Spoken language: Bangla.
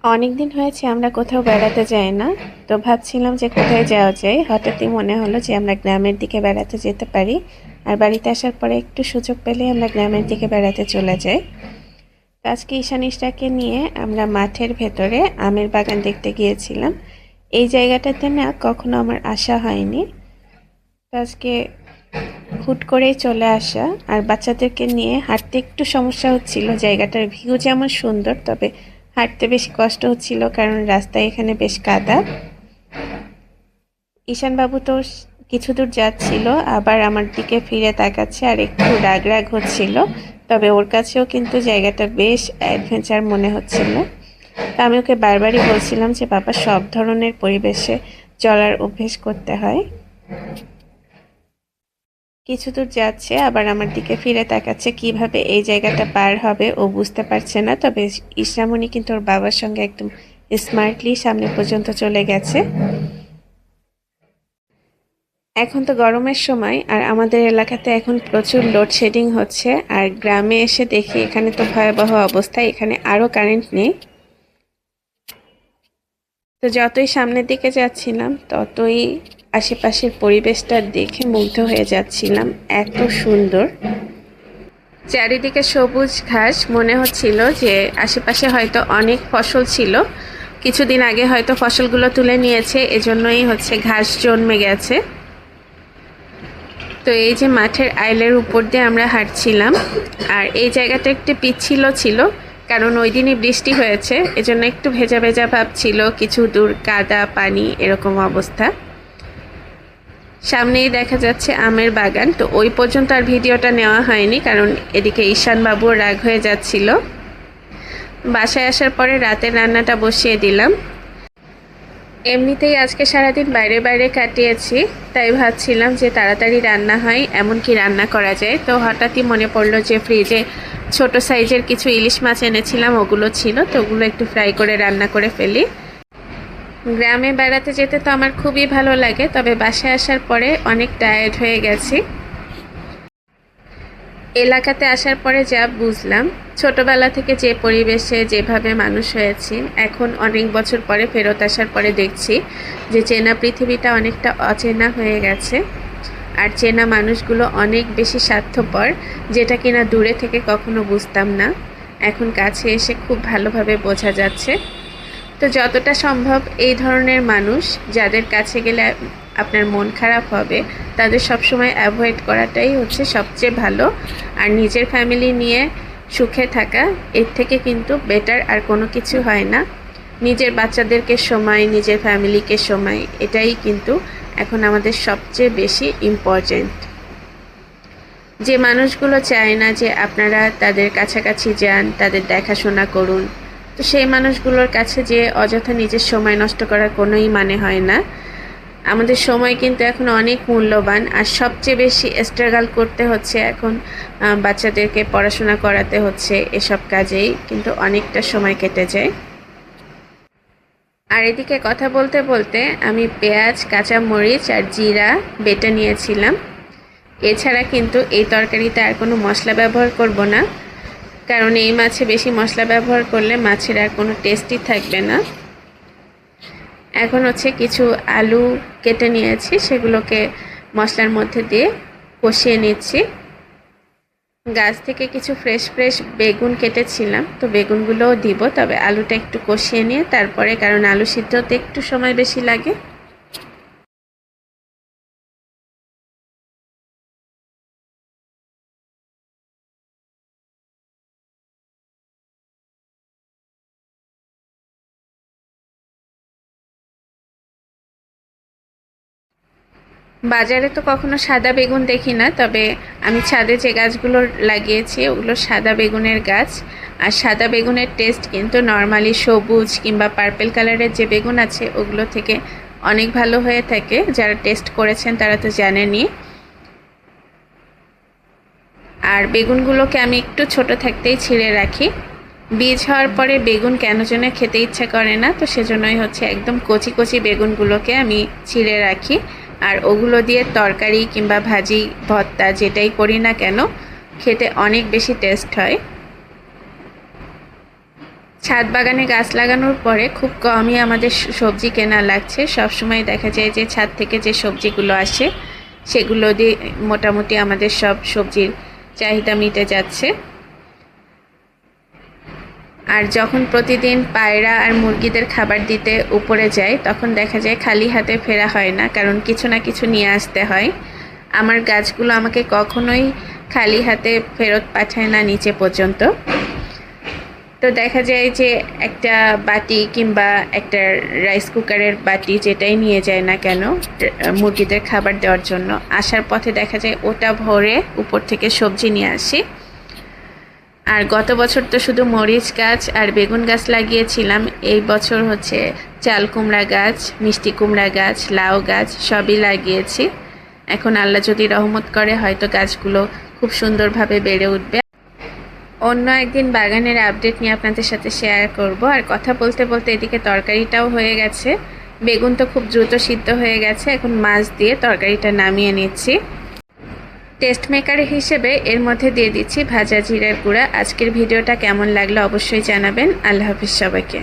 অনেক দিন হয়েছে আমরা কোথাও বেড়াতে যাই না। তো ভাবছিলাম যে কোথায় যাওয়া যায়, হঠাৎই মনে হলো যে আমরা গ্রামের দিকে বেড়াতে যেতে পারি। আর বাড়িতে আসার পরে একটু সুযোগ পেলে আমরা গ্রামের দিকে বেড়াতে চলে যাই। তো আজকে ঈশানিশটাকে নিয়ে আমরা মাঠের ভেতরে আমের বাগান দেখতে গিয়েছিলাম। এই জায়গাটাতে না কখনো আমার আসা হয়নি। তো আজকে হুট করেই চলে আসা, আর বাচ্চাদেরকে নিয়ে হাঁটতে একটু সমস্যা হচ্ছিল। জায়গাটার ভিউ যেমন সুন্দর, তবে হাঁটতে বেশি কষ্ট হচ্ছিল কারণ রাস্তায় এখানে বেশ কাদা। ঈশান বাবু তো কিছু দূর যাচ্ছিল, আবার আমার দিকে ফিরে তাকাচ্ছে আর একটু রাগ রাগ হচ্ছিল। তবে ওর কাছেও কিন্তু জায়গাটা বেশ অ্যাডভেঞ্চার মনে হচ্ছিল। তা আমি ওকে বারবারই বলছিলাম যে বাবা, সব ধরনের পরিবেশে চলার অভ্যেস করতে হয়। কিছু দূর যাচ্ছে, আবার আমার দিকে ফিরে তাকাচ্ছে। কিভাবে এই জায়গাটা পার হবে ও বুঝতে পারছে না। তবে ইসরামণি কিন্তু ওর বাবার সঙ্গে একদম স্মার্টলি সামনে পর্যন্ত চলে গেছে। এখন তো গরমের সময়, আর আমাদের এলাকাতে এখন প্রচুর লোডশেডিং হচ্ছে। আর গ্রামে এসে দেখি এখানে তো ভয়াবহ অবস্থা, এখানে আরও কারেন্ট নেই। তো যতই সামনের দিকে যাচ্ছিলাম ততই আশেপাশের পরিবেশটা দেখে মুগ্ধ হয়ে যাচ্ছিলাম, এত সুন্দর। চারিদিকে সবুজ ঘাস, মনে হচ্ছিল যে আশেপাশে হয়তো অনেক ফসল ছিল। কিছুদিন আগে হয়তো ফসলগুলো তুলে নিয়েছে, এজন্যই হচ্ছে ঘাস জন্মে গেছে। তো এই যে মাঠের আইলের উপর দিয়ে আমরা হাঁটছিলাম, আর এই জায়গাটা একটু পিচ্ছিল ছিল কারণ ওই দিনই বৃষ্টি হয়েছে, এজন্য একটু ভেজা ভেজা ভাব ছিল। কিছু দূর কাদা পানি এরকম অবস্থা। সামনেই দেখা যাচ্ছে আমের বাগান। তো ওই পর্যন্ত আর ভিডিওটা নেওয়া হয়নি কারণ এদিকে ঈশান বাবুও রাগ হয়ে যাচ্ছিল। বাসায় আসার পরে রাতের রান্নাটা বসিয়ে দিলাম। এমনিতেই আজকে সারাদিন বাইরে বাইরে কাটিয়েছি, তাই ভাবছিলাম যে তাড়াতাড়ি রান্না হয় এমন কি রান্না করা যায়। তো হঠাৎই মনে পড়লো যে ফ্রিজে ছোট সাইজের কিছু ইলিশ মাছ এনেছিলাম, ওগুলো ছিল, তো ওগুলো একটু ফ্রাই করে রান্না করে ফেলি। গ্রামে বেড়াতে যেতে তো আমার খুবই ভালো লাগে, তবে বাসায় আসার পরে অনেক টায়ার্ড হয়ে গেছি। এলাকাতে আসার পরে যা বুঝলাম, ছোটবেলা থেকে যে পরিবেশে যেভাবে মানুষ হয়েছি, এখন অনেক বছর পরে ফেরত আসার পরে দেখছি যে চেনা পৃথিবীটা অনেকটা অচেনা হয়ে গেছে। আর চেনা মানুষগুলো অনেক বেশি স্বার্থপর, যেটা কিনা দূরে থেকে কখনো বুঝতাম না, এখন কাছে এসে খুব ভালোভাবে বোঝা যাচ্ছে। তো যতটা সম্ভব এই ধরনের মানুষ যাদের কাছে গেলে আপনার মন খারাপ হবে, তাদের সবসময় অ্যাভয়েড করাটাই হচ্ছে সবচেয়ে ভালো। আর নিজের ফ্যামিলি নিয়ে সুখে থাকা, এর থেকে কিন্তু বেটার আর কোনো কিছু হয় না। নিজের বাচ্চাদেরকে সময়, নিজের ফ্যামিলিকে সময়, এটাই কিন্তু এখন আমাদের সবচেয়ে বেশি ইম্পর্ট্যান্ট। যে মানুষগুলো চায় না যে আপনারা তাদের কাছাকাছি যান, তাদের দেখাশোনা করুন, তো সেই মানুষগুলোর কাছে যে অযথা নিজের সময় নষ্ট করার কোনোই মানে হয় না। আমাদের সময় কিন্তু এখন অনেক মূল্যবান, আর সবচেয়ে বেশি স্ট্রাগল করতে হচ্ছে এখন বাচ্চাদেরকে পড়াশোনা করাতে হচ্ছে, এসব কাজেই কিন্তু অনেকটা সময় কেটে যায়। আর এদিকে কথা বলতে বলতে আমি পেঁয়াজ, কাঁচা মরিচ আর জিরা বেটে নিয়েছিলাম। এছাড়া কিন্তু এই তরকারিতে আর কোনো মশলা ব্যবহার করব না, কারণ এই মাছে বেশি মশলা ব্যবহার করলে মাছের আর কোনো টেস্টই থাকবে না। এখন হচ্ছে কিছু আলু কেটে নিয়েছি, সেগুলোকে মশলার মধ্যে দিয়ে কষিয়ে নিচ্ছি। গাছ থেকে কিছু ফ্রেশ ফ্রেশ বেগুন কেটেছিলাম, তো বেগুনগুলোও দিব, তবে আলুটা একটু কষিয়ে নিয়ে তারপরে, কারণ আলু সিদ্ধতে একটু সময় বেশি লাগে। বাজারে তো কখনো সাদা বেগুন দেখি না, তবে আমি ছাদে যে গাছগুলো লাগিয়েছি ওগুলো সাদা বেগুনের গাছ। আর সাদা বেগুনের টেস্ট কিন্তু নর্মালি সবুজ কিংবা পার্পেল কালারের যে বেগুন আছে ওগুলো থেকে অনেক ভালো হয়ে থাকে। যারা টেস্ট করেছেন তারা তো জানেনই। আর বেগুনগুলোকে আমি একটু ছোট থাকতেই ছিঁড়ে রাখি। বীজ হওয়ার পরে বেগুন কেন যেন খেতে ইচ্ছা করে না, তো সেজন্যই হচ্ছে একদম কচি কচি বেগুনগুলোকে আমি ছিঁড়ে রাখি। আর ওগুলো দিয়ে তরকারি কিংবা ভাজি, ভর্তা যেটাই করি না কেন, খেতে অনেক বেশি টেস্ট হয়। ছাদ বাগানে গাছ লাগানোর পরে খুব কমই আমাদের সবজি কেনা লাগছে। সবসময় দেখা যায় যে ছাদ থেকে যে সবজিগুলো আসে সেগুলো দিয়ে মোটামুটি আমাদের সব সবজির চাহিদা মিটে যাচ্ছে। আর যখন প্রতিদিন পায়রা আর মুরগিদের খাবার দিতে উপরে যাই তখন দেখা যায় খালি হাতে ফেরা হয় না, কারণ কিছু না কিছু নিয়ে আসতে হয়। আমার গাছগুলো আমাকে কখনোই খালি হাতে ফেরত পাঠায় না নিচে পর্যন্ত। তো দেখা যায় যে একটা বাটি কিংবা একটা রাইস কুকারের বাটি যেটাই নিয়ে যায় না কেন মুরগিদের খাবার দেওয়ার জন্য, আসার পথে দেখা যায় ওটা ভরে উপর থেকে সবজি নিয়ে আসি। আর গত বছর তো শুধু মরিচ গাছ আর বেগুন গাছ লাগিয়েছিলাম, এই বছর হচ্ছে চাল কুমড়া গাছ, মিষ্টি কুমড়া গাছ, লাউ গাছ সবই লাগিয়েছি। এখন আল্লাহ যদি রহমত করে হয়তো গাছগুলো খুব সুন্দরভাবে বেড়ে উঠবে। অন্য একদিন বাগানের আপডেট নিয়ে আপনাদের সাথে শেয়ার করব। আর কথা বলতে বলতে এদিকে তরকারিটাও হয়ে গেছে। বেগুন তো খুব দ্রুত সিদ্ধ হয়ে গেছে, এখন মাছ দিয়ে তরকারিটা নামিয়ে নিচ্ছি। টেস্ট মেকার হিসেবে এর মধ্যে দিয়ে দিচ্ছি ভাজা জিরার গুঁড়া। আজকের ভিডিওটা কেমন লাগলো অবশ্যই জানাবেন। আল্লাহ হাফিজ সবাইকে।